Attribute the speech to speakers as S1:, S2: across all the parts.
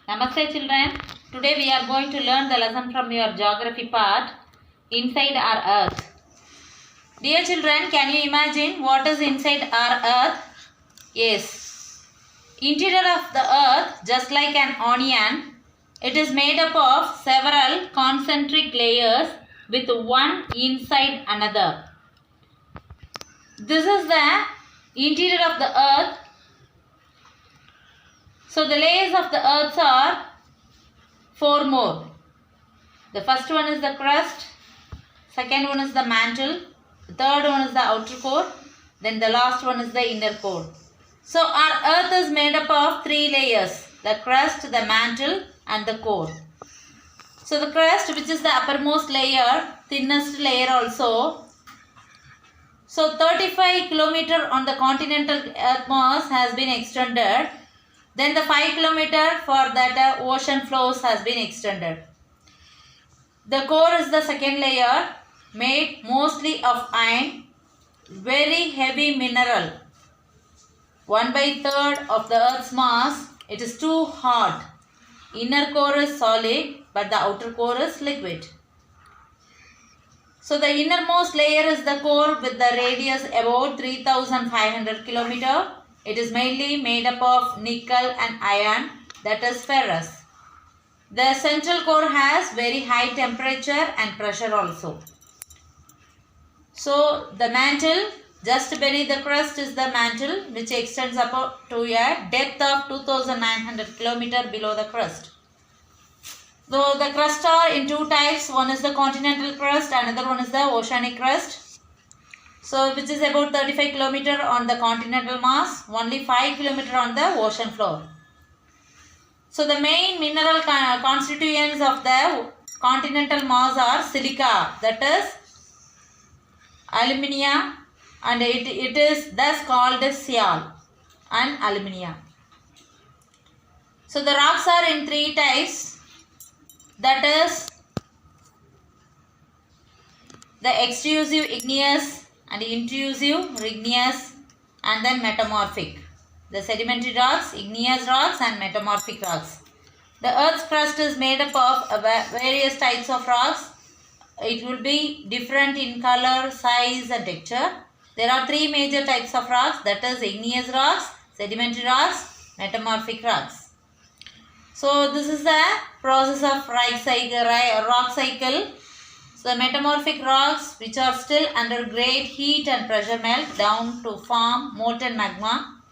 S1: Namaste children. Today we are going to learn the lesson from your geography part, inside our earth. Dear children, can you imagine what is inside our earth? Yes. Interior of the earth, just like an onion, it is made up of several concentric layers with one inside another. This is the interior of the earth. So the layers of the earth are four more. The first one is the crust, second one is the mantle, the third one is the outer core, then the last one is the inner core. So our earth is made up of three layers, the crust, the mantle and the core. So the crust, which is the uppermost layer, thinnest layer also. So 35 km on the continental earth mass has been extended. Then the 5 km for that ocean floors has been extended. The core is the second layer, made mostly of iron, very heavy mineral. 1/3 of the earth's mass, it is too hard. Inner core is solid, but the outer core is liquid. So the innermost layer is the core with the radius about 3500 km. It is mainly made up of nickel and iron, that is ferrous. The central core has very high temperature and pressure also. So the mantle, just beneath the crust is the mantle, which extends up to a depth of 2900 km below the crust. So the crust are in two types. One is the continental crust, another one is the oceanic crust. So which is about 35 km on the continental mass, only 5 km on the ocean floor. So the main mineral constituents of the continental mass are silica, that is alumina, and it is thus called sial and alumina. So the rocks are in three types, that is the extrusive igneous and intrusive igneous and then metamorphic. The sedimentary rocks, igneous rocks and metamorphic rocks. The earth's crust is made up of various types of rocks. It will be different in color, size and texture. There are three major types of rocks, that is igneous rocks, sedimentary rocks, metamorphic rocks. So this is the process of rock cycle. So the metamorphic rocks, which are still under great heat and pressure, melt down to form molten magma.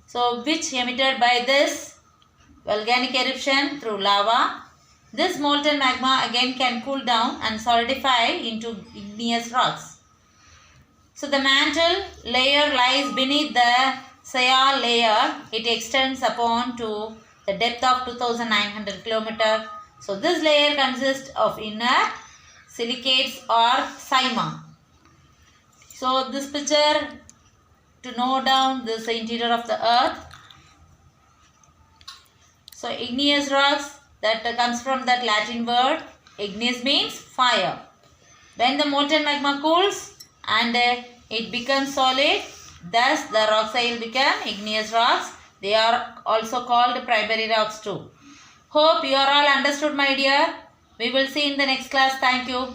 S1: So which emitted by this volcanic eruption through lava. This molten magma again can cool down and solidify into igneous rocks. So the mantle layer lies beneath the sial layer. It extends upon to the depth of 2900 km. So this layer consists of inner silicates or sima. So this picture to know down this interior of the earth. So igneous rocks, that comes from that Latin word. Igneous means fire. When the molten magma cools and it becomes solid, thus the rock will become igneous rocks. They are also called primary rocks too. Hope you are all understood, my dear. We will see in the next class. Thank you.